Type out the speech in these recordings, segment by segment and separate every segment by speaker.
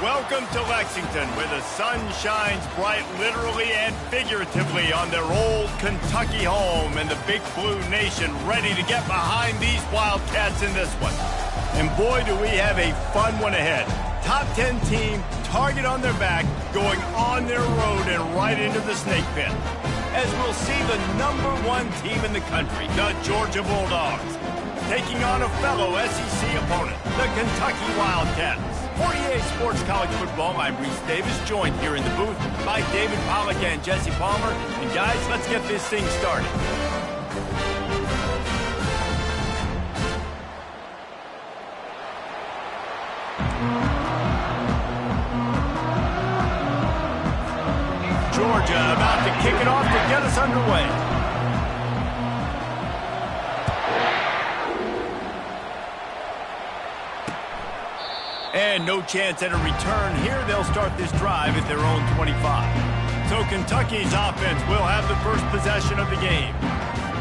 Speaker 1: Welcome to Lexington, where the sun shines bright literally and figuratively on their old Kentucky home, and the Big Blue Nation ready to get behind these Wildcats in this one. And boy, do we have a fun one ahead. Top 10 team, target on their back, going on their road and right into the snake pit. As we'll see the #1 team in the country, the Georgia Bulldogs, taking on a fellow SEC opponent, the Kentucky Wildcats. 48 Sports College Football, I'm Reese Davis, joined here in the booth by David Pollack and Jesse Palmer. And guys, let's get this thing started. Georgia about to kick it off to get us underway. And no chance at a return here. They'll start this drive at their own 25. So Kentucky's offense will have the first possession of the game.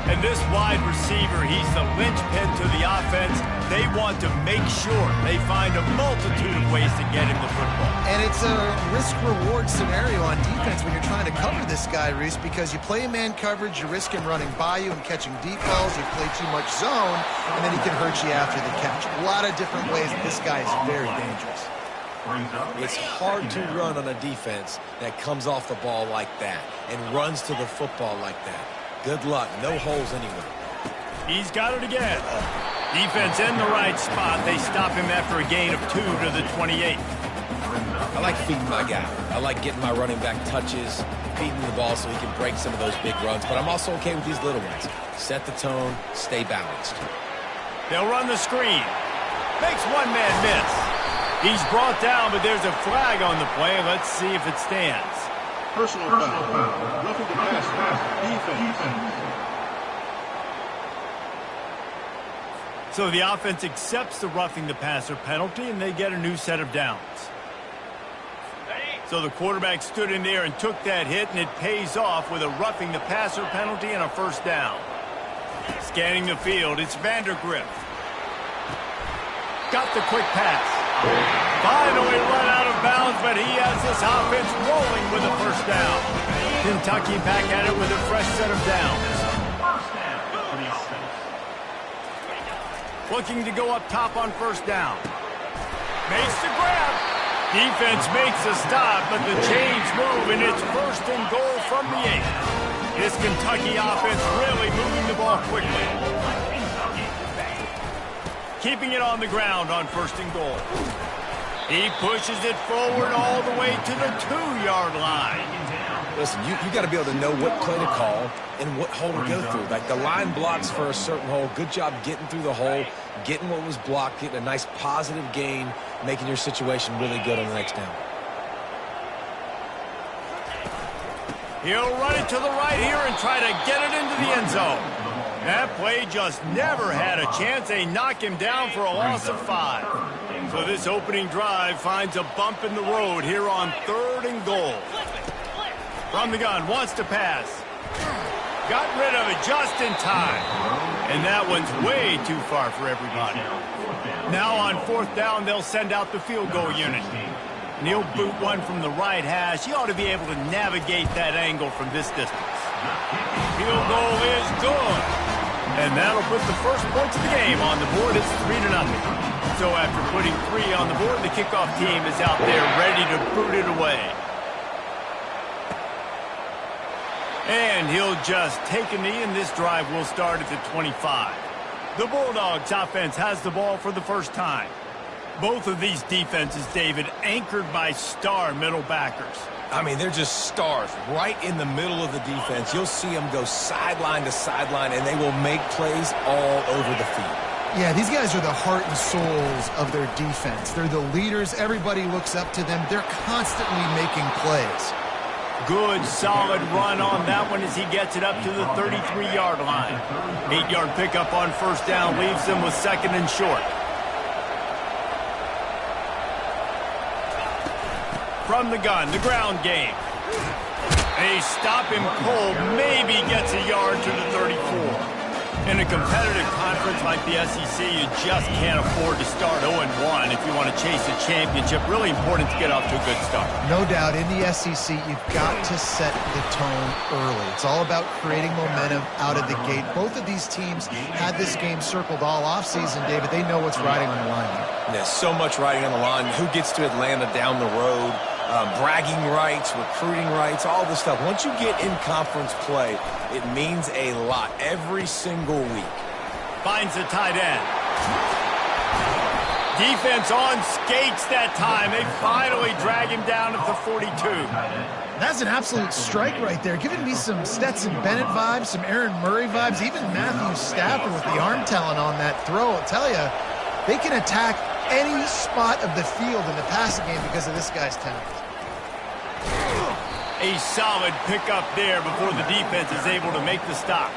Speaker 1: And this wide receiver, he's the linchpin to the offense. They want to make sure they find a multitude of ways to get him the football.
Speaker 2: And it's a risk-reward scenario on defense when you're trying to cover this guy, Reese, because you play man coverage, you risk him running by you and catching deep balls. You play too much zone, and then he can hurt you after the catch. A lot of different ways that this guy is very dangerous.
Speaker 3: It's hard to run on a defense that comes off the ball like that and runs to the football like that. Good luck. No holes anywhere.
Speaker 1: He's got it again. Defense in the right spot. They stop him after a gain of 2 to the 28.
Speaker 3: I like feeding my guy. I like getting my running back touches, feeding the ball so he can break some of those big runs. But I'm also okay with these little ones. Set the tone, stay balanced.
Speaker 1: They'll run the screen. Makes one man miss. He's brought down, but there's a flag on the play. Let's see if it stands.
Speaker 4: Personal foul. Roughing the passer. Defense.
Speaker 1: So the offense accepts the roughing the passer penalty, and they get a new set of downs. So the quarterback stood in there and took that hit, and it pays off with a roughing the passer penalty and a first down. Scanning the field, it's Vandergrift. Got the quick pass. Finally run out of bounds, but he has this offense rolling with a first down. Kentucky back at it with a fresh set of downs. Looking to go up top on first down. Makes the grab. Defense makes a stop, but the chains move, and it's first and goal from the 8. This Kentucky offense really moving the ball quickly. Keeping it on the ground on first and goal. He pushes it forward all the way to the 2-yard line.
Speaker 3: Listen, you got to be able to know what play to call and what hole to go through. Like the line blocks for a certain hole. Good job getting through the hole, getting what was blocked, getting a nice positive gain, making your situation really good on the next down.
Speaker 1: He'll run it to the right here and try to get it into the end zone. That play just never had a chance. They knock him down for a loss of 5. So this opening drive finds a bump in the road here on 3rd and goal. From the gun, wants to pass. Got rid of it just in time. And that one's way too far for everybody. Now on 4th down, they'll send out the field goal unit. And he'll boot one from the right hash. He ought to be able to navigate that angle from this distance. Field goal is good. And that'll put the first points of the game on the board. It's 3-0. So after putting 3 on the board, the kickoff team is out there ready to boot it away. And he'll just take a knee, and this drive will start at the 25. The Bulldogs offense has the ball for the first time. Both of these defenses, David, anchored by star middle backers.
Speaker 3: I mean, they're just stars right in the middle of the defense. You'll see them go sideline to sideline, and they will make plays all over the field.
Speaker 2: Yeah, these guys are the heart and souls of their defense. They're the leaders. Everybody looks up to them. They're constantly making plays.
Speaker 1: Good, solid run on that one as he gets it up to the 33-yard line. 8-yard pickup on first down leaves them with 2nd and short. From the gun, the ground game. They stop him cold, maybe gets a yard to the 34. In a competitive conference like the SEC, you just can't afford to start 0-1 if you want to chase a championship. Really important to get off to a good start.
Speaker 2: No doubt, in the SEC, you've got to set the tone early. It's all about creating momentum out of the gate. Both of these teams had this game circled all offseason, David. They know what's riding on the line here.
Speaker 3: There's so much riding on the line. Who gets to Atlanta down the road? Bragging rights, recruiting rights, all this stuff. Once you get in conference play, it means a lot every single week.
Speaker 1: Finds the tight end. Defense on skates that time. They finally drag him down at the 42.
Speaker 2: That's an absolute strike right there. Giving me some Stetson Bennett vibes, some Aaron Murray vibes, even Matthew Stafford with the arm talent on that throw. I'll tell you, they can attack any spot of the field in the passing game because of this guy's talent.
Speaker 1: A solid pickup there before the defense is able to make the stop.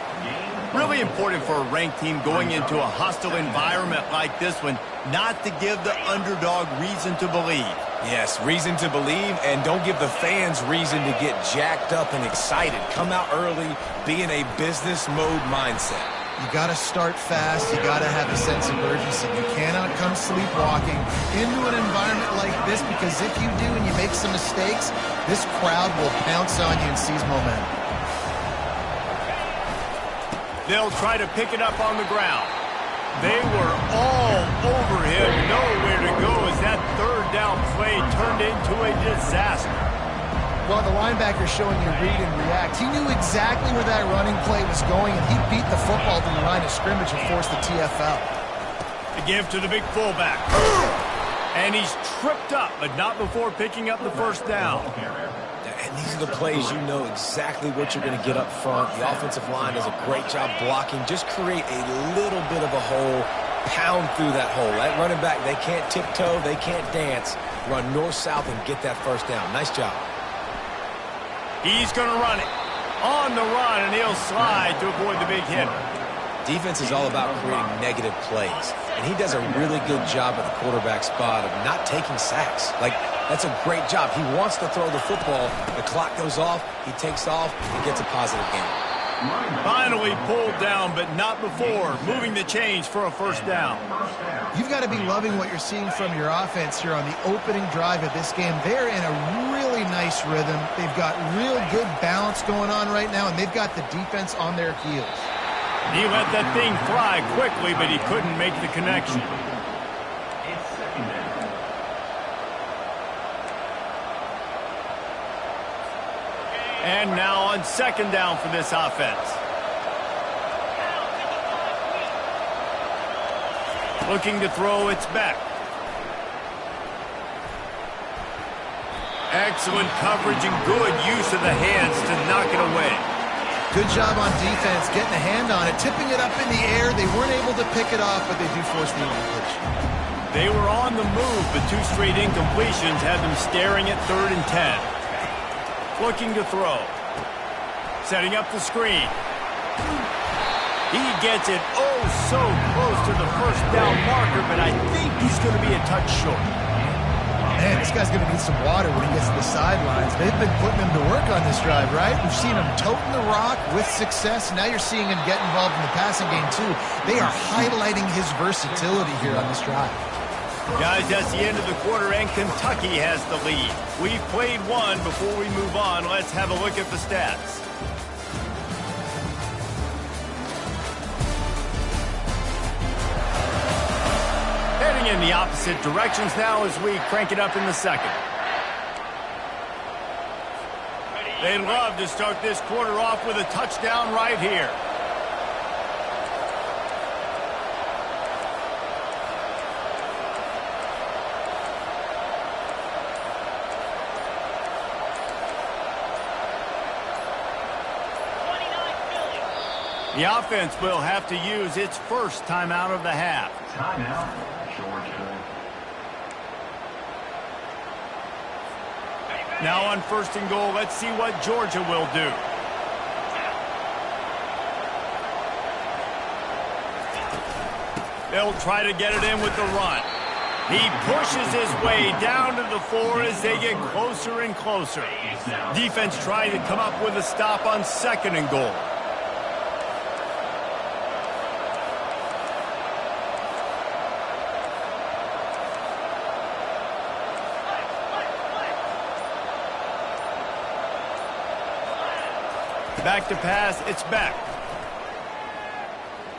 Speaker 1: Really important for a ranked team going into a hostile environment like this one, not to give the underdog reason to believe.
Speaker 3: Yes, reason to believe, and don't give the fans reason to get jacked up and excited. Come out early, be in a business mode mindset.
Speaker 2: You got to start fast. You got to have a sense of urgency. You cannot come sleepwalking into an environment like this, because if you do and you make some mistakes, this crowd will pounce on you and seize momentum.
Speaker 1: They'll try to pick it up on the ground. They were all over him, nowhere to go as that third down play turned into a disaster.
Speaker 2: Well, the linebacker showing you read and react. He knew exactly where that running play was going, and he beat the football to the line of scrimmage and forced the TFL.
Speaker 1: The give to the big fullback. And he's tripped up, but not before picking up the first down.
Speaker 3: And these are the plays you know exactly what you're going to get up front. The offensive line does a great job blocking. Just create a little bit of a hole, pound through that hole. That running back, they can't tiptoe, they can't dance. Run north-south and get that first down. Nice job.
Speaker 1: He's going to run it. On the run, and he'll slide to avoid the big hit.
Speaker 3: Defense is all about creating negative plays, and he does a really good job at the quarterback spot of not taking sacks. Like, that's a great job. He wants to throw the football. The clock goes off, he takes off, and gets a positive game.
Speaker 1: Finally pulled down, but not before moving the chains for a first down.
Speaker 2: You've got to be loving what you're seeing from your offense here on the opening drive of this game. They're in a really nice rhythm. They've got real good balance going on right now, and they've got the defense on their heels.
Speaker 1: He let that thing fly quickly, but he couldn't make the connection. And now on second down for this offense. Looking to throw, it's back. Excellent coverage and good use of the hands to knock it away.
Speaker 2: Good job on defense, getting a hand on it, tipping it up in the air. They weren't able to pick it off, but they do force the incompletion.
Speaker 1: They were on the move, but two straight incompletions had them staring at 3rd and 10. Looking to throw. Setting up the screen. He gets it oh so close to the first down marker, but I think he's going to be a touch short.
Speaker 2: Man, this guy's going to need some water when he gets to the sidelines. They've been putting him to work on this drive, right? We've seen him toting the rock with success. Now you're seeing him get involved in the passing game, too. They are highlighting his versatility here on this drive.
Speaker 1: Guys, that's the end of the quarter, and Kentucky has the lead. We've played one. Before we move on, let's have a look at the stats. Heading in the opposite directions now as we crank it up in the second. They'd love to start this quarter off with a touchdown right here. The offense will have to use its first timeout of the half.
Speaker 5: Timeout, Georgia.
Speaker 1: Now on 1st and goal, let's see what Georgia will do. They'll try to get it in with the run. He pushes his way down to the 4 as they get closer and closer. Defense trying to come up with a stop on 2nd and goal. Back to pass, it's Beck.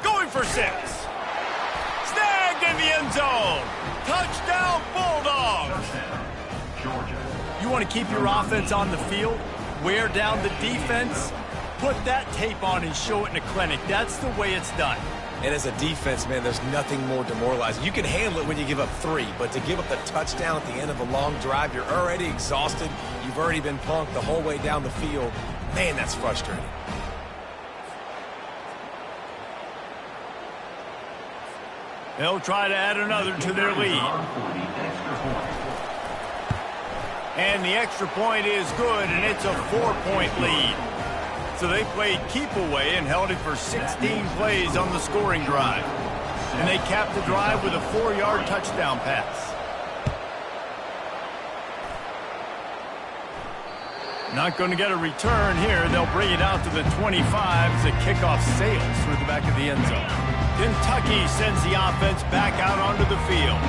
Speaker 1: Going for 6. Snagged in the end zone. Touchdown, Bulldogs.
Speaker 5: Georgia.
Speaker 1: You want to keep your offense on the field, wear down the defense, put that tape on and show it in a clinic. That's the way it's done.
Speaker 3: And as a defense, man, there's nothing more demoralizing. You can handle it when you give up 3, but to give up the touchdown at the end of a long drive, you're already exhausted. You've already been punked the whole way down the field. Man, that's frustrating.
Speaker 1: They'll try to add another to their lead. And the extra point is good, and it's a 4-point lead. So they played keep away and held it for 16 plays on the scoring drive. And they capped the drive with a 4-yard touchdown pass. Not going to get a return here. They'll bring it out to the 25 as the kickoff sails through the back of the end zone. Kentucky sends the offense back out onto the field.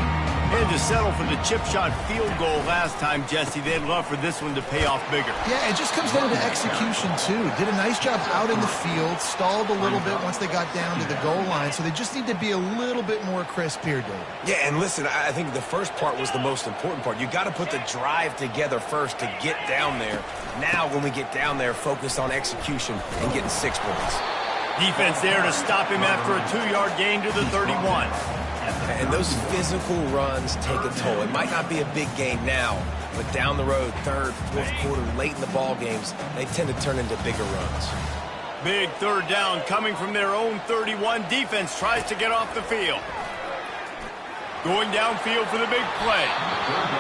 Speaker 1: And to settle for the chip shot field goal last time, Jesse, they'd love for this one to pay off bigger.
Speaker 2: Yeah, it just comes down to execution, too. Did a nice job out in the field, stalled a little bit once they got down to the goal line, so they just need to be a little bit more crisp here, David.
Speaker 3: Yeah, and listen, I think the first part was the most important part. You got to put the drive together first to get down there. Now, when we get down there, focus on execution and getting 6 points.
Speaker 1: Defense there to stop him after a 2-yard gain to the 31.
Speaker 3: And those physical runs take a toll. It might not be a big gain now, but down the road, 3rd, 4th quarter, late in the ball games, they tend to turn into bigger runs.
Speaker 1: Big 3rd down coming from their own 31. Defense tries to get off the field. Going downfield for the big play.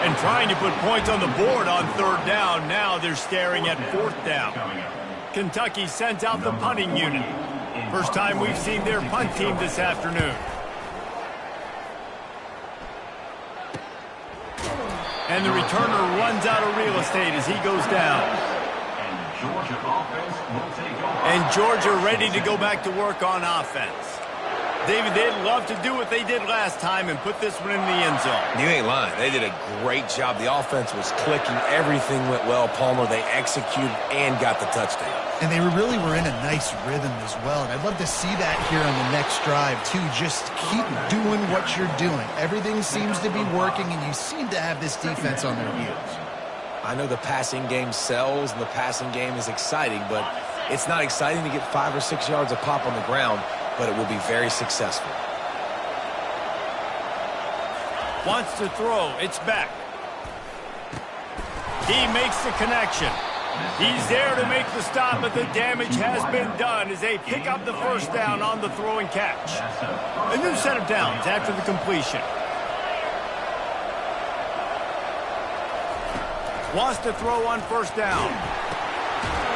Speaker 1: And trying to put points on the board on 3rd down. Now they're staring at 4th down. Kentucky sends out the punting unit. First time we've seen their punt team this afternoon. And the returner runs out of real estate as he goes down. And Georgia ready to go back to work on offense. David, they'd love to do what they did last time and put this one in the end zone.
Speaker 3: You ain't lying. They did a great job. The offense was clicking. Everything went well, Palmer. They executed and got the touchdown.
Speaker 2: And they really were in a nice rhythm as well. And I'd love to see that here on the next drive, too. Just keep doing what you're doing. Everything seems to be working, and you seem to have this defense on their heels.
Speaker 3: I know the passing game sells, and the passing game is exciting, but it's not exciting to get 5 or 6 yards a pop on the ground, but it will be very successful.
Speaker 1: Wants to throw. It's back. He makes the connection. He's there to make the stop, but the damage has been done as they pick up the 1st down on the throw and catch. A new set of downs after the completion. Wants to throw on 1st down.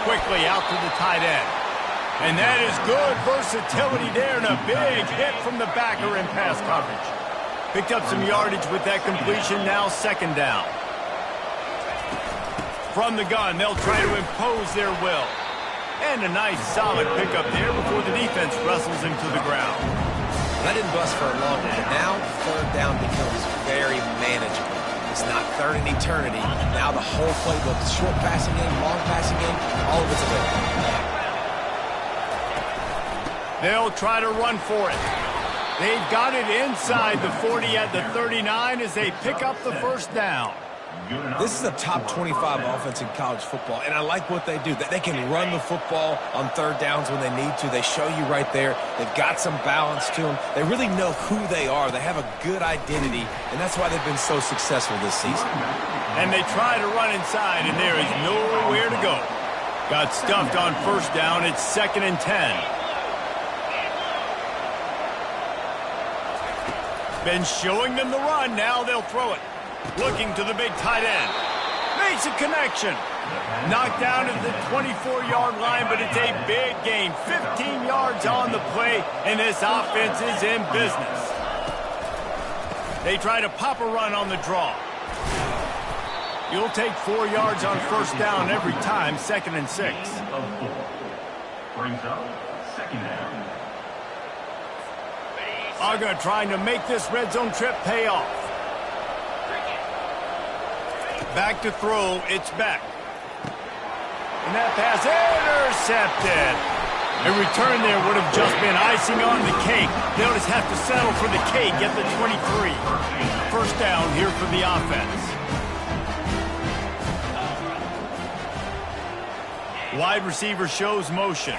Speaker 1: Quickly out to the tight end. And that is good versatility there and a big hit from the backer in pass coverage. Picked up some yardage with that completion, now 2nd down. From the gun, they'll try to impose their will. And a nice solid pickup there before the defense wrestles him to the ground.
Speaker 3: That didn't bust for a long time. Now 3rd down becomes very manageable. It's not 3rd in eternity. Now the whole playbook, short passing game, long passing game, all of it's available.
Speaker 1: They'll try to run for it. They've got it inside the 40 at the 39 as they pick up the 1st down.
Speaker 3: This is a top 25 offense in college football, and I like what they do. They can run the football on 3rd downs when they need to. They show you right there. They've got some balance to them. They really know who they are. They have a good identity, and that's why they've been so successful this season.
Speaker 1: And they try to run inside, and there is nowhere to go. Got stuffed on 1st down. It's 2nd and 10. Been showing them the run. Now they'll throw it. Looking to the big tight end. Makes a connection. Knocked down at the 24-yard line, but it's a big gain. 15 yards on the play, and this offense is in business. They try to pop a run on the draw. You'll take 4 yards on 1st down every time, 2nd and 6.
Speaker 5: Brings up 2nd down.
Speaker 1: Aga trying to make this red zone trip pay off. Back to throw, it's back. And that pass intercepted. A return there would have just been icing on the cake. They'll just have to settle for the cake at the 23. First down here for the offense. Wide receiver shows motion.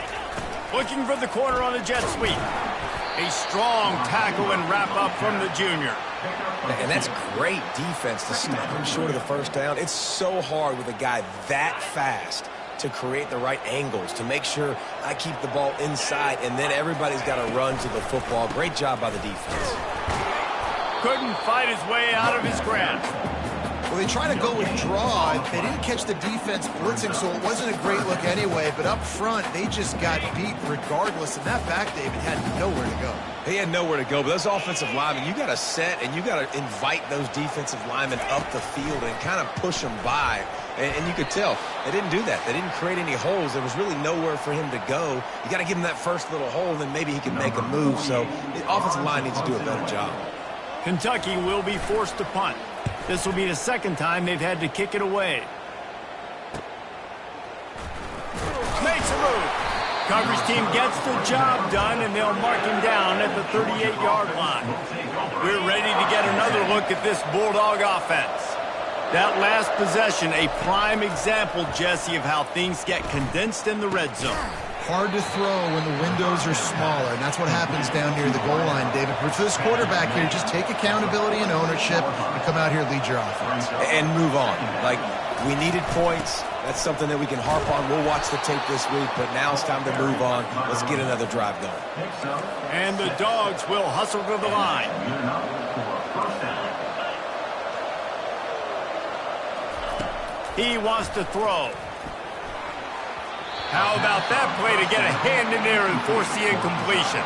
Speaker 1: Looking for the corner on the jet sweep. A strong tackle and wrap up from the junior.
Speaker 3: And that's great defense to stop him short of the first down. It's so hard with a guy that fast to create the right angles, to make sure I keep the ball inside, and then everybody's got to run to the football. Great job by the defense.
Speaker 1: Couldn't fight his way out of his grasp.
Speaker 2: Well, they tried to go with draw. They didn't catch the defense blitzing, so it wasn't a great look anyway. But up front, they just got beat regardless. And that back, David, had nowhere to go.
Speaker 3: He had nowhere to go. But those offensive linemen, you got to set and you got to invite those defensive linemen up the field and kind of push them by. And you could tell they didn't do that. They didn't create any holes. There was really nowhere for him to go. You got to give him that first little hole, and then maybe he can make a move. So the offensive line needs to do a better job.
Speaker 1: Kentucky will be forced to punt. This will be the second time they've had to kick it away. Makes a move. Coverage team gets the job done, and they'll mark him down at the 38-yard line. We're ready to get another look at this Bulldog offense. That last possession, a prime example, Jesse, of how things get condensed in the red zone.
Speaker 2: Hard to throw when the windows are smaller, and that's what happens down near the goal line, David. But for this quarterback here, just take accountability and ownership and come out here and lead your offense.
Speaker 3: And move on. Like, we needed points. That's something that we can harp on. We'll watch the tape this week, but now it's time to move on. Let's get another drive going.
Speaker 1: And the Dogs will hustle to the line. He wants to throw. How about that play to get a hand in there and force the incompletion?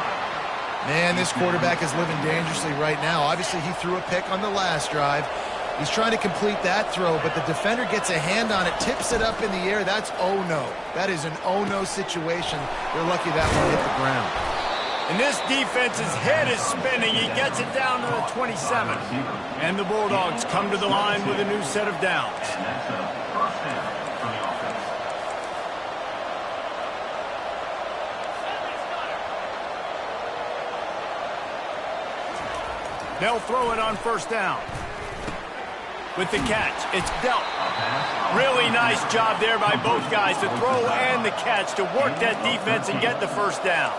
Speaker 2: Man, this quarterback is living dangerously right now. Obviously, he threw a pick on the last drive. He's trying to complete that throw, but the defender gets a hand on it, tips it up in the air. That's oh-no. That is an oh-no situation. They're lucky that one hit the ground.
Speaker 1: And this defense's head is spinning. He gets it down to the 27. And the Bulldogs come to the line with a new set of downs. They'll throw it on first down. With the catch, it's dealt. Really nice job there by both guys to throw and the catch to work that defense and get the first down.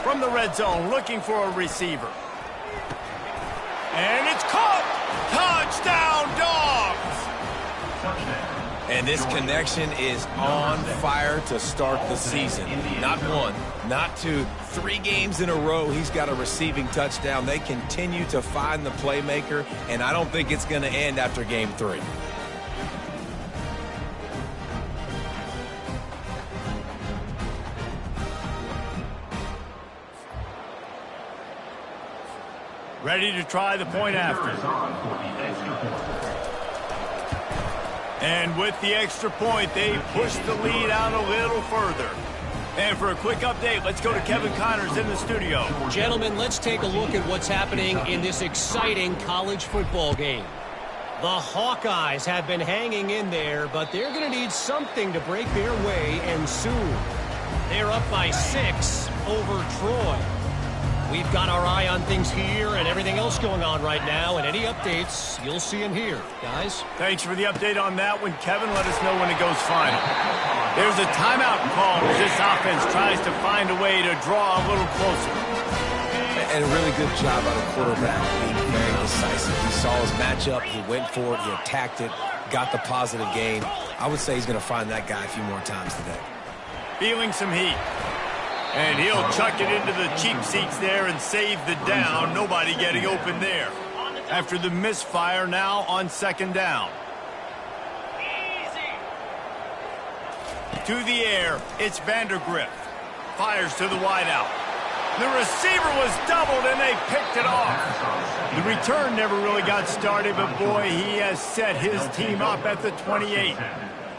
Speaker 1: From the red zone, looking for a receiver. And it's caught! Touchdown, Dogs!
Speaker 3: And this connection is on fire to start the season. Not one, not two, 3 games in a row he's got a receiving touchdown. They continue to find the playmaker, and I don't think it's going to end after game 3.
Speaker 1: Ready to try the point after. And with the extra point, they push the lead out a little further. And for a quick update, let's go to Kevin Connors in the studio.
Speaker 6: Gentlemen, let's take a look at what's happening in this exciting college football game. The Hawkeyes have been hanging in there, but they're going to need something to break their way, and soon. They're up by 6 over Troy. We've got our eye on things here and everything else going on right now, and any updates, you'll see them here, guys.
Speaker 1: Thanks for the update on that one, Kevin. Let us know when it goes final. There's a timeout call as this offense tries to find a way to draw a little closer.
Speaker 3: And a really good job by the quarterback, being very decisive. He saw his matchup, he went for it, he attacked it, got the positive gain. I would say he's going to find that guy a few more times today.
Speaker 1: Feeling some heat. And he'll chuck it into the cheap seats there and save the down. Nobody getting open there. After the misfire, now on second down. To the air, it's Vandergrift. Fires to the wideout. The receiver was doubled, and they picked it off. The return never really got started, but boy, he has set his team up at the 28.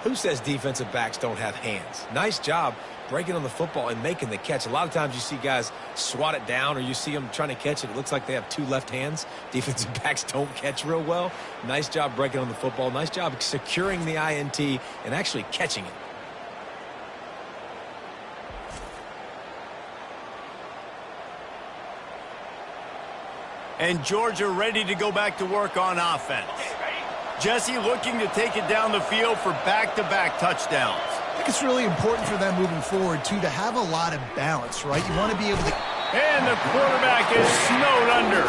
Speaker 3: Who says defensive backs don't have hands? Nice job breaking on the football and making the catch. A lot of times you see guys swat it down, or you see them trying to catch it. It looks like they have two left hands. Defensive backs don't catch real well. Nice job breaking on the football. Nice job securing the INT and actually catching it.
Speaker 1: And Georgia ready to go back to work on offense. Jesse looking to take it down the field for back-to-back touchdowns.
Speaker 2: I think it's really important for them moving forward, too, to have a lot of balance, right? You want to be able to...
Speaker 1: And the quarterback is snowed under.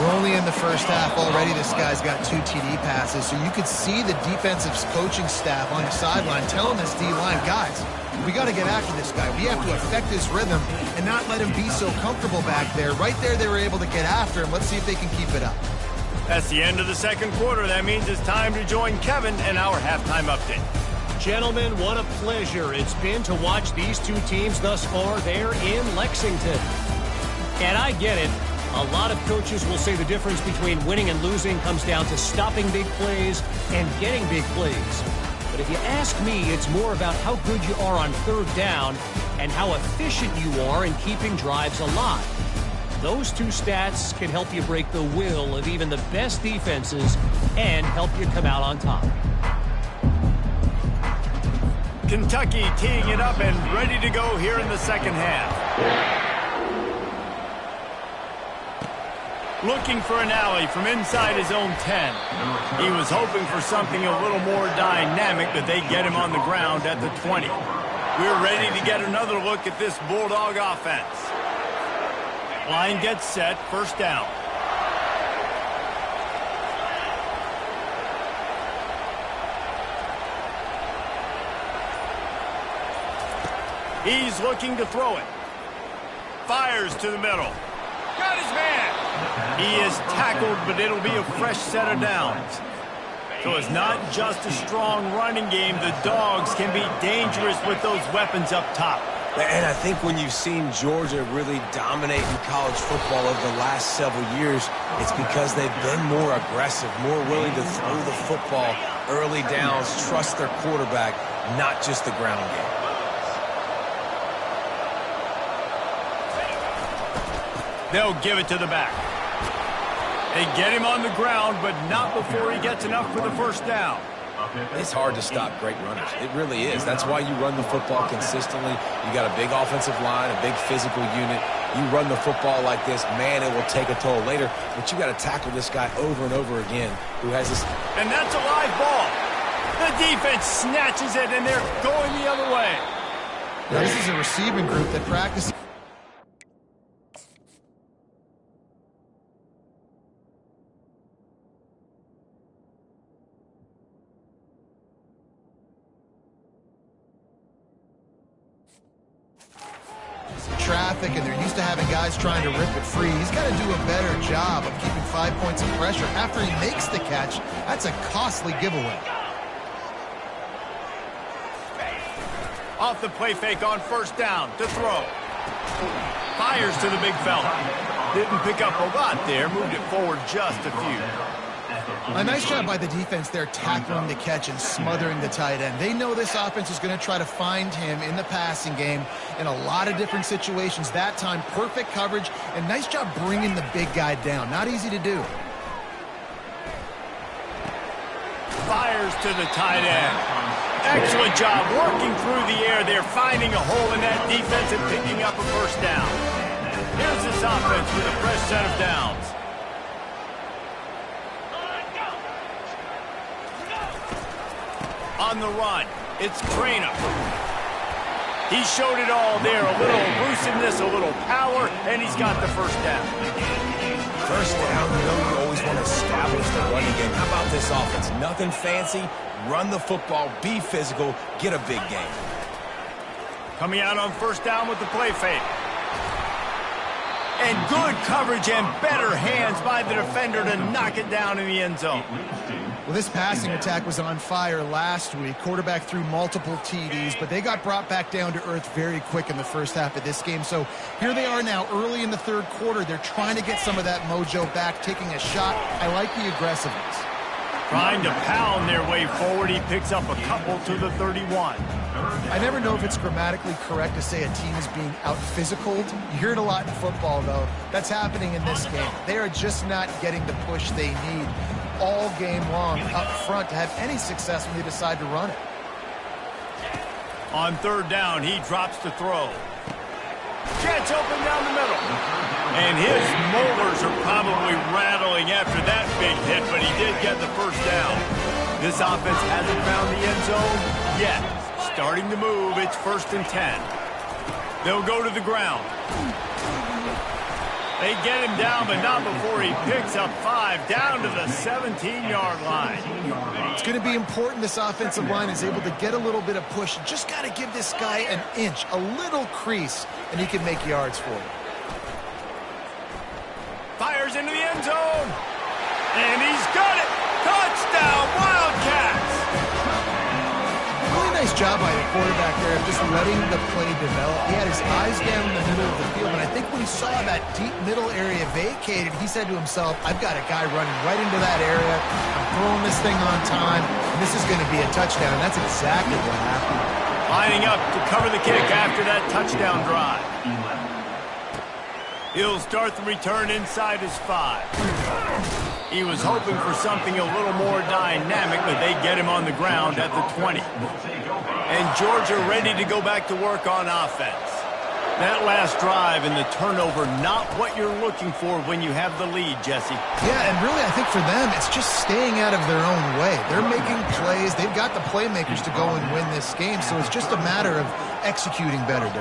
Speaker 2: We're only in the first half already. This guy's got 2 TD passes, so you could see the defensive coaching staff on the sideline telling this D-line, guys, we got to get after this guy. We have to affect his rhythm and not let him be so comfortable back there. Right there, they were able to get after him. Let's see if they can keep it up.
Speaker 1: That's the end of the second quarter. That means it's time to join Kevin and our halftime update.
Speaker 6: Gentlemen, what a pleasure it's been to watch these two teams thus far there in Lexington. And I get it. A lot of coaches will say the difference between winning and losing comes down to stopping big plays and getting big plays. But if you ask me, it's more about how good you are on third down and how efficient you are in keeping drives alive. Those two stats can help you break the will of even the best defenses and help you come out on top.
Speaker 1: Kentucky teeing it up and ready to go here in the second half. Looking for an alley from inside his own 10. He was hoping for something a little more dynamic, but they get him on the ground at the 20. We're ready to get another look at this Bulldog offense. Line gets set, first down. He's looking to throw it. Fires to the middle. Got his man. He is tackled, but it'll be a fresh set of downs. So it's not just a strong running game. The Dogs can be dangerous with those weapons up top.
Speaker 3: And I think when you've seen Georgia really dominate in college football over the last several years, it's because they've been more aggressive, more willing to throw the football, early downs, trust their quarterback, not just the ground game.
Speaker 1: They'll give it to the back. They get him on the ground, but not before he gets enough for the first down.
Speaker 3: It's hard to stop great runners. It really is. That's why you run the football consistently. You got a big offensive line, a big physical unit. You run the football like this, man, it will take a toll later. But you got to tackle this guy over and over again who has this.
Speaker 1: And that's a live ball. The defense snatches it, and they're going the other way.
Speaker 2: Now, this is a receiving group that practices. Traffic, and they're used to having guys trying to rip it free. He's got to do a better job of keeping 5 points of pressure after he makes the catch. That's a costly giveaway.
Speaker 1: Off the play fake on first down to throw. Fires to the big fella. Didn't pick up a lot there, moved it forward just a few.
Speaker 2: A nice job by the defense there, tackling the catch and smothering the tight end. They know this offense is going to try to find him in the passing game in a lot of different situations. That time, perfect coverage, and nice job bringing the big guy down. Not easy to do.
Speaker 1: Fires to the tight end. Excellent job working through the air there, finding a hole in that defense and picking up a first down. Here's this offense with a fresh set of downs. On the run, it's Trainer. He showed it all there, a little elusiveness, a little power, and he's got the first down.
Speaker 3: First down, you always want to establish the running game. How about this offense? Nothing fancy, run the football, be physical, get a big game.
Speaker 1: Coming out on first down with the play fake. And good coverage and better hands by the defender to knock it down in the end zone.
Speaker 2: Well, this passing attack was on fire last week. Quarterback threw multiple TDs, but they got brought back down to earth very quick in the first half of this game. So here they are now early in the third quarter. They're trying to get some of that mojo back, taking a shot. I like the aggressiveness.
Speaker 1: Trying to pound their way forward, he picks up a couple to the 31.
Speaker 2: I never know if it's grammatically correct to say a team is being out-physicaled. You hear it a lot in football, though. That's happening in this game. They are just not getting the push they need all game long up front to have any success when they decide to run it.
Speaker 1: On third down, he drops to throw. Jets open down the middle. And his molars are probably rattling after that big hit, but he did get the first down. This offense hasn't found the end zone yet. Starting to move, it's 1st and 10. They'll go to the ground. They get him down, but not before he picks up 5 down to the 17-yard line.
Speaker 2: It's going to be important this offensive line is able to get a little bit of push. You just got to give this guy an inch, a little crease, and he can make yards for you.
Speaker 1: Fires into the end zone. And he's got it. Touchdown, Wildcats.
Speaker 2: Really nice job by the quarterback there of just letting the play develop. He had his eyes down in the middle of the field, and I think when he saw that deep middle area vacated, he said to himself, I've got a guy running right into that area. I'm throwing this thing on time, and this is going to be a touchdown. And that's exactly what happened.
Speaker 1: Lining up to cover the kick after that touchdown drive. He'll start the return inside his 5. He was hoping for something a little more dynamic, but they get him on the ground at the 20. And Georgia ready to go back to work on offense. That last drive and the turnover, not what you're looking for when you have the lead, Jesse.
Speaker 2: Yeah, and really I think for them, it's just staying out of their own way. They're making plays. They've got the playmakers to go and win this game, so it's just a matter of executing better,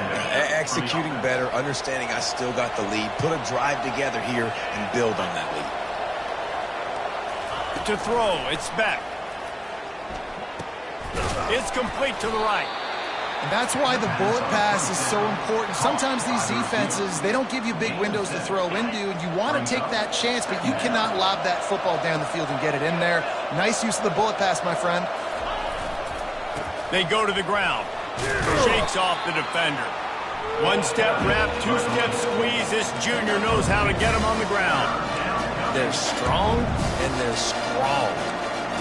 Speaker 3: Executing better, understanding I still got the lead. Put a drive together here and build on that lead.
Speaker 1: To throw, it's back. It's complete to the right.
Speaker 2: And that's why the bullet pass is so important. Sometimes these defenses, they don't give you big windows to throw into, and you want to take that chance, but you cannot lob that football down the field and get it in there. Nice use of the bullet pass, my friend.
Speaker 1: They go to the ground. Shakes off the defender. One-step wrap, two-step squeeze. This junior knows how to get him on the ground.
Speaker 3: They're strong and they're scrawl.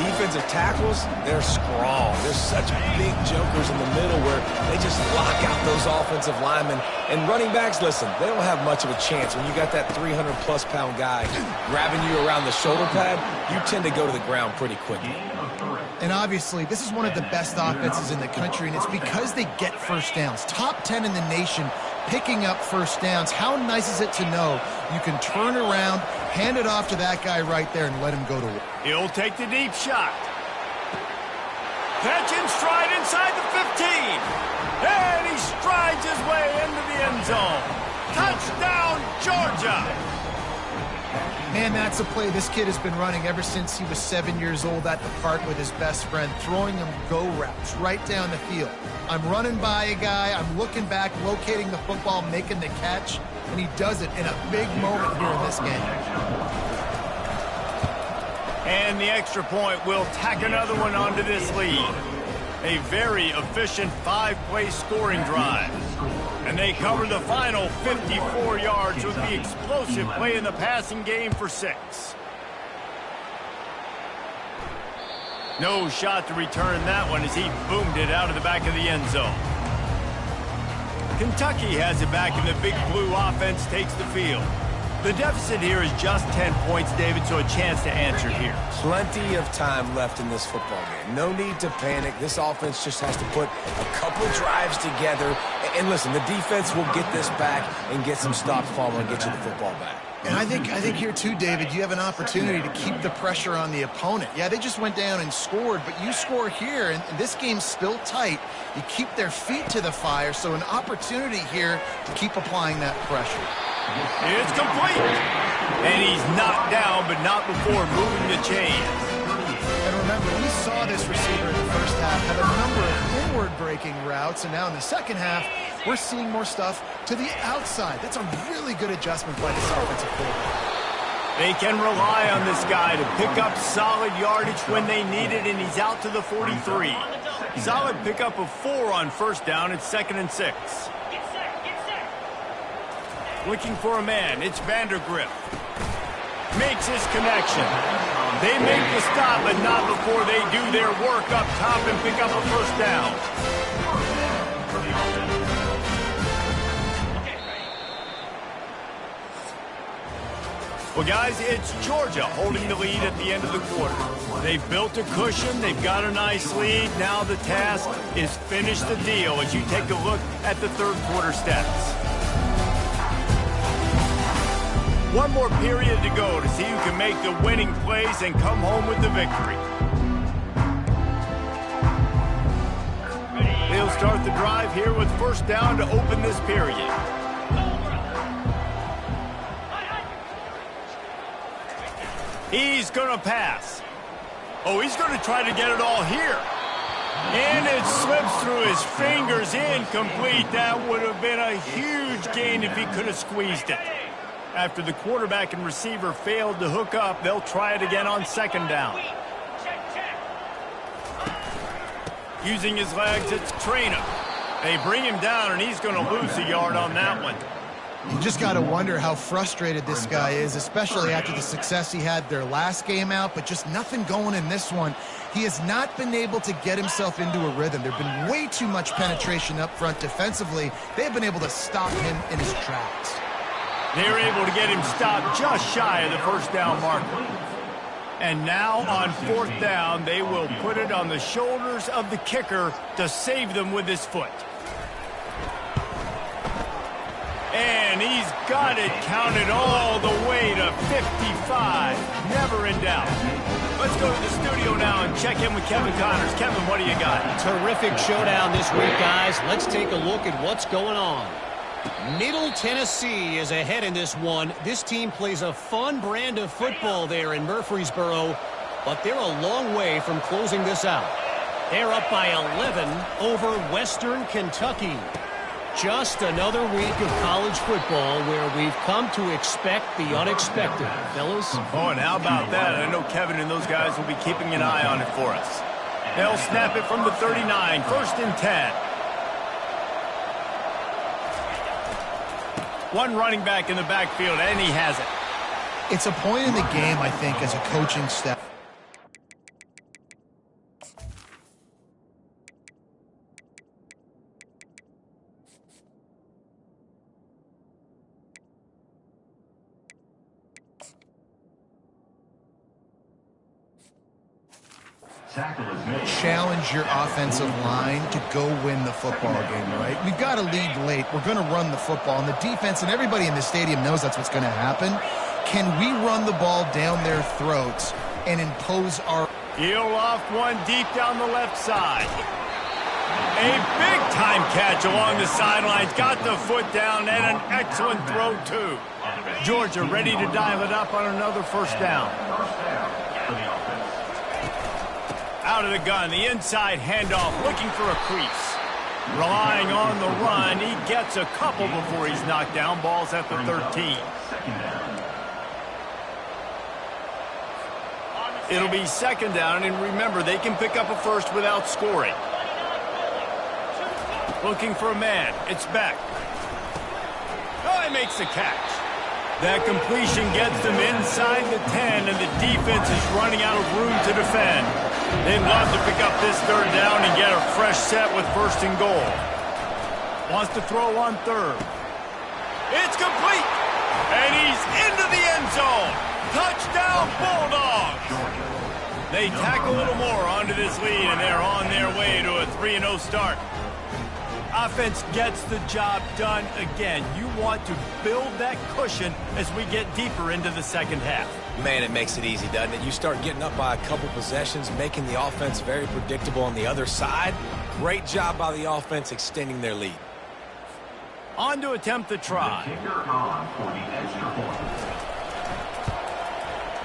Speaker 3: Defensive tackles, they're scrawl. There's such big jokers in the middle where they just lock out those offensive linemen. And running backs, listen, they don't have much of a chance. When you got that 300-plus pound guy grabbing you around the shoulder pad, you tend to go to the ground pretty quickly.
Speaker 2: And obviously, this is one of the best offenses in the country, and it's because they get first downs. Top 10 in the nation picking up first downs. How nice is it to know you can turn around, hand it off to that guy right there, and let him go to work.
Speaker 1: He'll take the deep shot. Catch in stride inside the 15. And he strides his way into the end zone. Touchdown, Georgia.
Speaker 2: Man, that's a play this kid has been running ever since he was 7 years old at the park with his best friend, throwing him go routes right down the field. I'm running by a guy, I'm looking back, locating the football, making the catch, and he does it in a big moment here in this game.
Speaker 1: And the extra point will tack another one onto this lead. A very efficient 5-play scoring drive. And they cover the final 54 yards with the explosive play in the passing game for 6. No shot to return that one as he boomed it out of the back of the end zone. Kentucky has it back, and the Big Blue offense takes the field. The deficit here is just 10 points, David, so a chance to answer here.
Speaker 3: Plenty of time left in this football game. No need to panic. This offense just has to put a couple drives together. And listen, the defense will get this back and get some stops, Palmer, and get you the football back.
Speaker 2: And I think here too, David, you have an opportunity to keep the pressure on the opponent. Yeah, they just went down and scored, but you score here, and this game's still tight. You keep their feet to the fire, so an opportunity here to keep applying that pressure.
Speaker 1: It's complete. And he's knocked down, but not before moving the chains.
Speaker 2: And remember, we saw this receiver in the first half have a number of inward-breaking routes, and now in the second half, we're seeing more stuff to the outside. That's a really good adjustment by this offensive quarterback.
Speaker 1: They can rely on this guy to pick up solid yardage when they need it, and he's out to the 43. Solid pickup of 4 on first down. It's 2nd and 6. Looking for a man. It's Vandergrift. Makes his connection. They make the stop, but not before they do their work up top and pick up a first down. Well, guys, it's Georgia holding the lead at the end of the quarter. They've built a cushion. They've got a nice lead. Now the task is finish the deal as you take a look at the third quarter stats. One more period to go to see who can make the winning plays and come home with the victory. They'll start the drive here with first down to open this period. He's going to pass. Oh, he's going to try to get it all here. And it slips through his fingers, incomplete. That would have been a huge gain if he could have squeezed it. After the quarterback and receiver failed to hook up, they'll try it again on second down. Using his legs, it's Trainer. They bring him down, and he's going to lose a yard on that one.
Speaker 2: You just got to wonder how frustrated this guy is, especially after the success he had their last game out, but just nothing going in this one. He has not been able to get himself into a rhythm. There's been way too much penetration up front defensively. They've been able to stop him in his tracks.
Speaker 1: They're able to get him stopped just shy of the first down marker. And now on fourth down, they will put it on the shoulders of the kicker to save them with his foot. And he's got it counted all the way to 55. Never in doubt. Let's go to the studio now and check in with Kevin Connors. Kevin, what do you got?
Speaker 6: Terrific showdown this week, guys. Let's take a look at what's going on. Middle Tennessee is ahead in this one. This team plays a fun brand of football there in Murfreesboro, but they're a long way from closing this out. They're up by 11 over Western Kentucky. Just another week of college football where we've come to expect the unexpected, fellas.
Speaker 1: Oh, and how about that? I know Kevin and those guys will be keeping an eye on it for us. They'll snap it from the 39, first and 10. One running back in the backfield, and he has it.
Speaker 2: It's a point in the game, I think, as a coaching staff. Challenge your offensive line to go win the football game, right? We've got to lead late. We're going to run the football. And the defense and everybody in the stadium knows that's what's going to happen. Can we run the ball down their throats and impose our...
Speaker 1: He'll loft one deep down the left side. A big-time catch along the sidelines. Got the foot down and an excellent throw, too. Georgia ready to dial it up on another first down. Out of the gun, the inside handoff, looking for a crease. Relying on the run, he gets a couple before he's knocked down. Ball's at the 13. It'll be second down, and remember, they can pick up a first without scoring. Looking for a man. It's Beck. Oh, he makes the catch. That completion gets them inside the 10, and the defense is running out of room to defend. They'd love to pick up this third down and get a fresh set with first and goal. Wants to throw on third. It's complete. And he's into the end zone. Touchdown, Bulldogs. They tack a little more onto this lead, and they're on their way to a 3-0 start. Offense gets the job done again. You want to build that cushion as we get deeper into the second half.
Speaker 3: Man, it makes it easy, doesn't it? You start getting up by a couple possessions, making the offense very predictable on the other side. Great job by the offense extending their lead.
Speaker 1: On to attempt the try.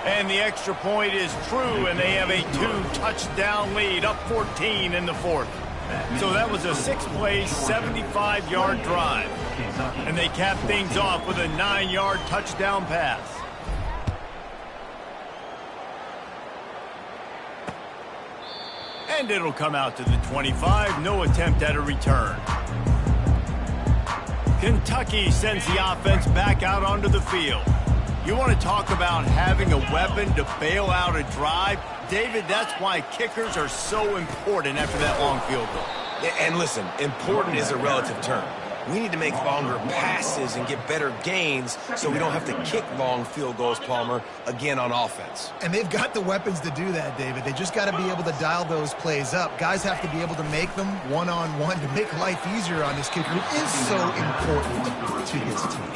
Speaker 1: And the extra point is true, and they have a 2-touchdown lead, up 14 in the fourth. So that was a 6-play, 75-yard drive. And they cap things off with a 9-yard touchdown pass. And it'll come out to the 25. No attempt at a return. Kentucky sends the offense back out onto the field. You want to talk about having a weapon to bail out a drive? David, that's why kickers are so important after that long field goal.
Speaker 3: And listen, important is a relative term. We need to make longer passes and get better gains so we don't have to kick long field goals, Palmer, again on offense.
Speaker 2: And they've got the weapons to do that, David. They just got to be able to dial those plays up. Guys have to be able to make them one-on-one to make life easier on this kicker, who is so important to this team.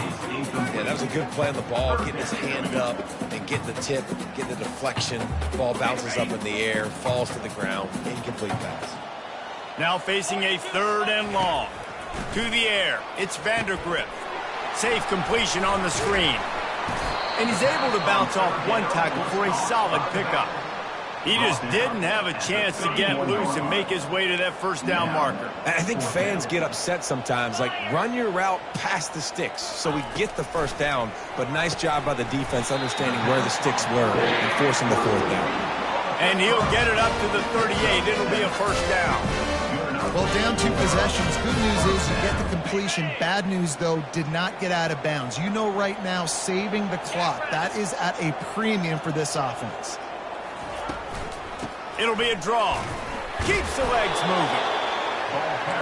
Speaker 3: Yeah, that was a good play on the ball, getting his hand up and getting the tip, getting the deflection. Ball bounces up in the air, falls to the ground, incomplete pass.
Speaker 1: Now facing a 3rd and long. To the air, it's Vandergrift. Safe completion on the screen. And he's able to bounce off one tackle for a solid pickup. He just didn't have a chance to get loose and make his way to that first down marker.
Speaker 3: I think fans get upset sometimes, like run your route past the sticks so we get the first down, but nice job by the defense understanding where the sticks were and forcing the 4th down.
Speaker 1: And he'll get it up to the 38. It'll be a first down.
Speaker 2: Well, down 2 possessions. Good news is you get the completion. Bad news, though, did not get out of bounds. You know right now, saving the clock, that is at a premium for this offense.
Speaker 1: It'll be a draw. Keeps the legs moving.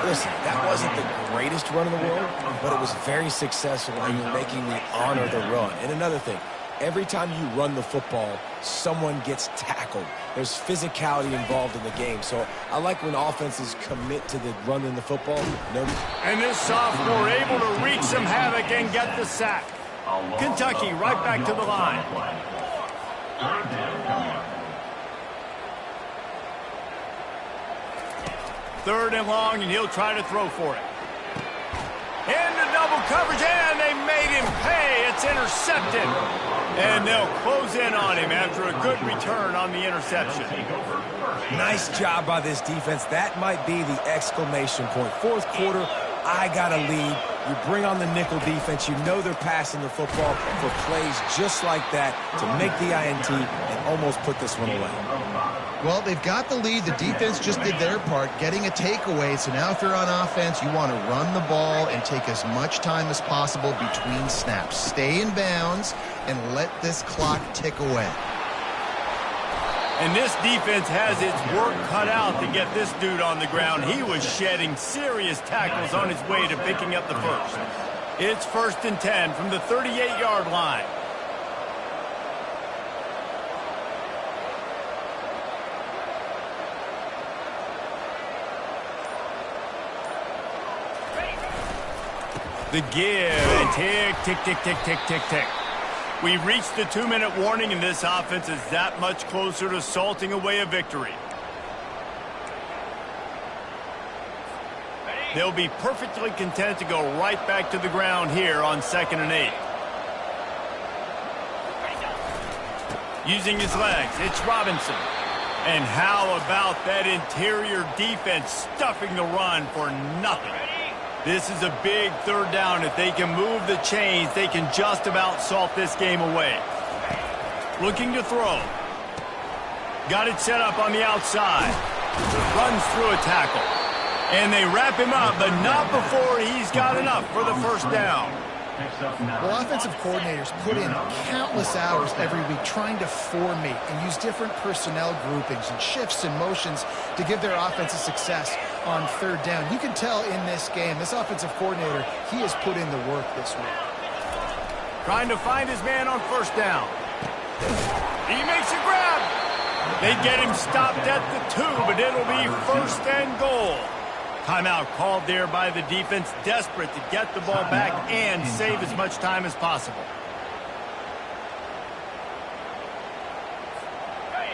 Speaker 3: Listen, that wasn't the greatest run in the world, but it was very successful, and you're making me honor the run. And another thing, every time you run the football, someone gets tackled. There's physicality involved in the game. So I like when offenses commit to the running the football.
Speaker 1: And this sophomore able to wreak some havoc and get the sack. Kentucky right back to the line. 3rd and long, and he'll try to throw for it. Into double coverage, and they made him pay. It's intercepted. And they'll close in on him after a good return on the interception.
Speaker 3: Nice job by this defense. That might be the exclamation point. 4th quarter, I got a lead. You bring on the nickel defense. You know they're passing the football for plays just like that to make the INT and almost put this one away.
Speaker 2: Well, they've got the lead. The defense just did their part, getting a takeaway. So now if you're on offense, you want to run the ball and take as much time as possible between snaps. Stay in bounds and let this clock tick away.
Speaker 1: And this defense has its work cut out to get this dude on the ground. He was shedding serious tackles on his way to picking up the first. It's 1st and 10 from the 38-yard line. The give, and tick, tick, tick, tick, tick, tick, tick. We've reached the 2-minute warning, and this offense is that much closer to salting away a victory. They'll be perfectly content to go right back to the ground here on 2nd and 8. Using his legs, it's Robinson. And how about that interior defense stuffing the run for nothing? This is a big 3rd down. If they can move the chains, they can just about salt this game away. Looking to throw. Got it set up on the outside. Runs through a tackle. And they wrap him up, but not before he's got enough for the first down.
Speaker 2: Well, offensive coordinators put in countless hours every week trying to formate and use different personnel groupings and shifts and motions to give their offensive success on 3rd down. You can tell in this game, this offensive coordinator, he has put in the work this week.
Speaker 1: Trying to find his man on 1st down. He makes a grab. They get him stopped at the 2, but it'll be 1st and goal. Timeout called there by the defense, desperate to get the ball back and save as much time as possible.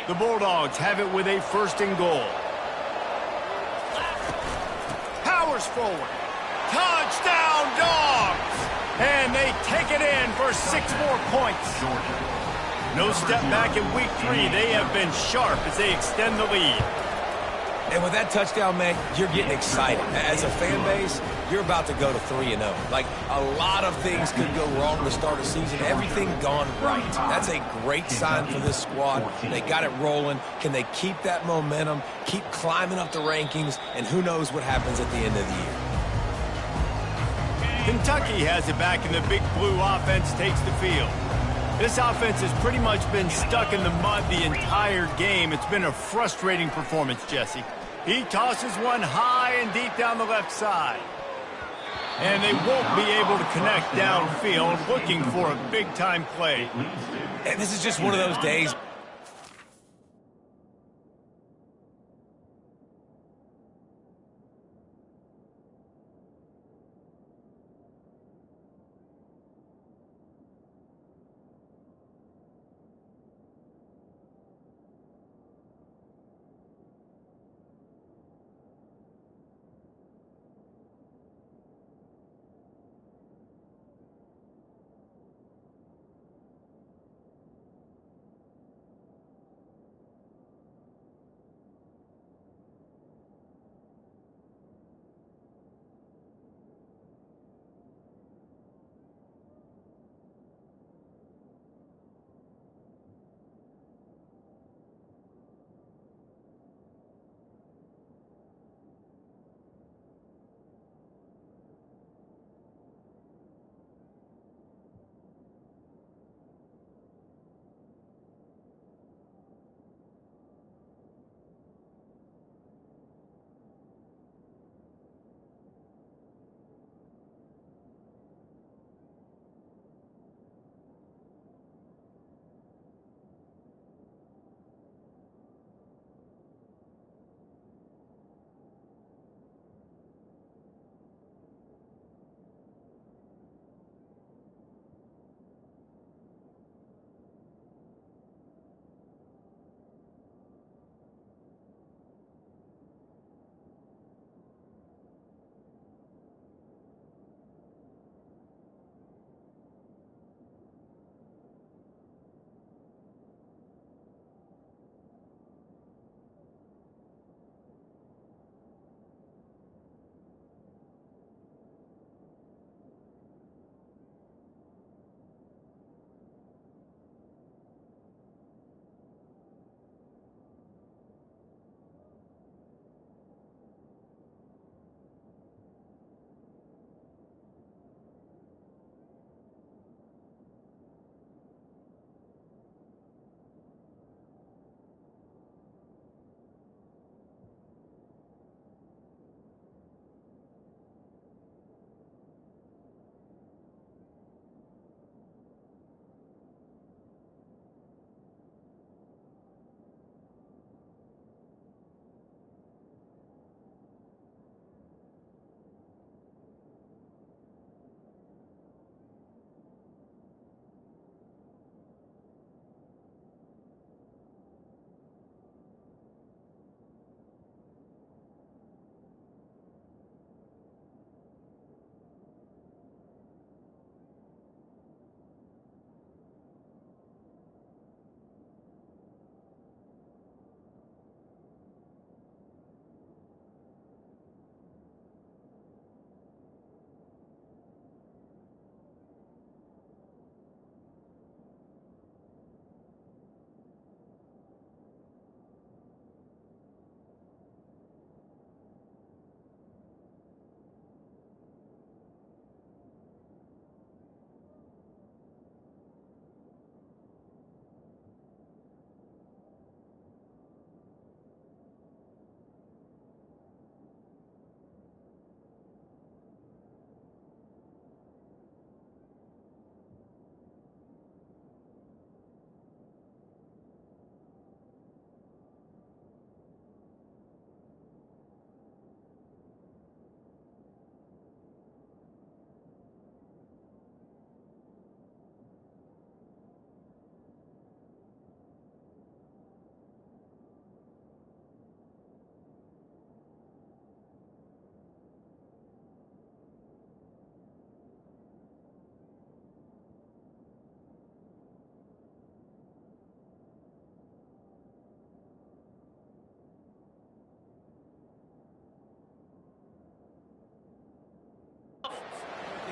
Speaker 1: The Bulldogs have it with a 1st and goal. Powers forward. Touchdown, Dogs! And they take it in for 6 more points. No step back in week 3. They have been sharp as they extend the lead.
Speaker 3: And with that touchdown, man, you're getting excited. As a fan base, you're about to go to 3-0. Like, a lot of things could go wrong to start a season. Everything gone right. That's a great sign for this squad. They got it rolling. Can they keep that momentum, keep climbing up the rankings, and who knows what happens at the end of the year.
Speaker 1: Kentucky has it back, and the Big Blue offense takes the field. This offense has pretty much been stuck in the mud the entire game. It's been a frustrating performance, Jesse. He tosses one high and deep down the left side. And they won't be able to connect downfield, looking for a big-time play.
Speaker 3: And this is just one of those days.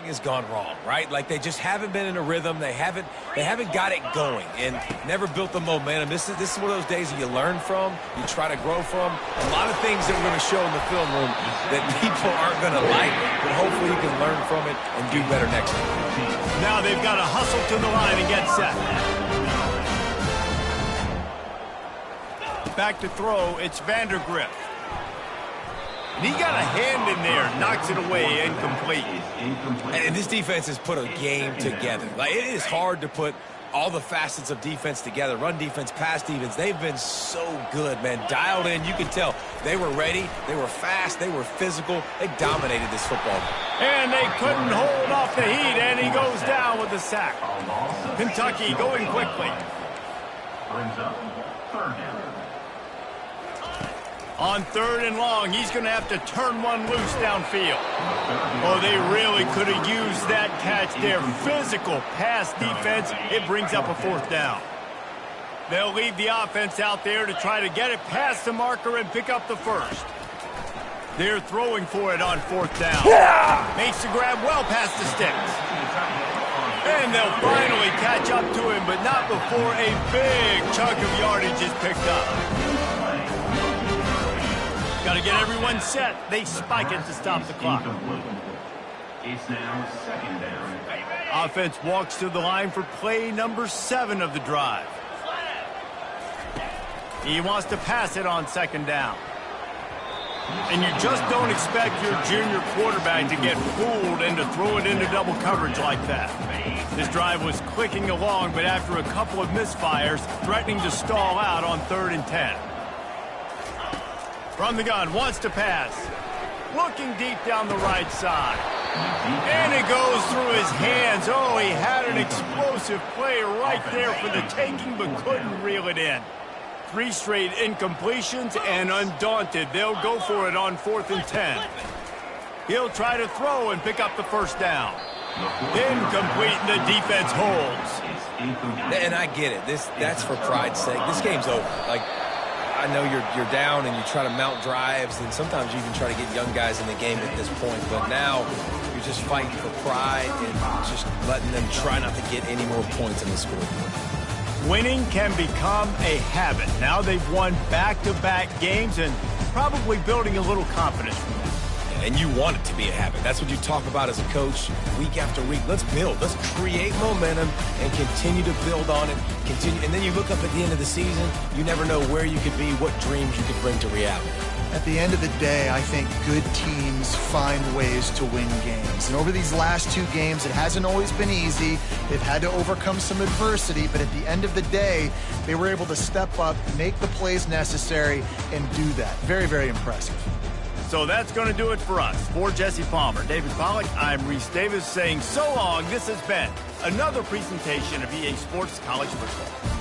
Speaker 3: something has gone wrong, right? Like they just haven't been in a rhythm. They haven't got it going and never built the momentum. This is one of those days that you learn from, you try to grow from. A lot of things that we're going to show in the film room that people aren't going to like, but hopefully you can learn from it and do better next time.
Speaker 1: Now they've got to hustle to the line and get set. Back to throw, it's Vandergrift. And he got a hand in there, knocks it away, incomplete.
Speaker 3: And this defense has put a game together. Like, it is hard to put all the facets of defense together. Run defense, pass defense. They've been so good, man. Dialed in. You can tell they were ready. They were fast. They were physical. They dominated this football game.
Speaker 1: And they couldn't hold off the heat, and he goes down with a sack. Kentucky going quickly.
Speaker 5: Brings up third down.
Speaker 1: On 3rd and long, he's going to have to turn one loose downfield. Oh, they really could have used that catch there. Physical pass defense. It brings up a 4th down. They'll leave the offense out there to try to get it past the marker and pick up the first. They're throwing for it on 4th down. Makes the grab well past the sticks. And they'll finally catch up to him, but not before a big chunk of yardage is picked up. Got to get everyone set. They spike it to stop the clock.
Speaker 5: It's now 2nd down.
Speaker 1: Offense walks to the line for play number 7 of the drive. He wants to pass it on 2nd down. And you just don't expect your junior quarterback to get fooled and to throw it into double coverage like that. This drive was clicking along, but after a couple of misfires, threatening to stall out on 3rd and 10. From the gun, wants to pass. Looking deep down the right side. And it goes through his hands. Oh, he had an explosive play right there for the taking, but couldn't reel it in. 3 straight incompletions, and undaunted, they'll go for it on 4th and 10. He'll try to throw and pick up the 1st down. Incomplete, and the defense holds.
Speaker 3: And I get it. That's for pride's sake. This game's over. Like, I know you're down and you try to mount drives, and sometimes you even try to get young guys in the game at this point. But now you're just fighting for pride and just letting them try not to get any more points in the scoreboard.
Speaker 1: Winning can become a habit. Now they've won back-to-back games and probably building a little confidence from that.
Speaker 3: And you want it to be a habit. That's what you talk about as a coach week after week. Let's build. Let's create momentum and continue to build on it. And then you look up at the end of the season, you never know where you could be, what dreams you could bring to reality.
Speaker 2: At the end of the day, I think good teams find ways to win games. And over these last 2 games, it hasn't always been easy. They've had to overcome some adversity, but at the end of the day, they were able to step up, make the plays necessary, and do that. Very, very impressive.
Speaker 1: So that's going to do it for us. For Jesse Palmer, David Pollack, I'm Reese Davis saying so long. This has been another presentation of EA Sports College Football.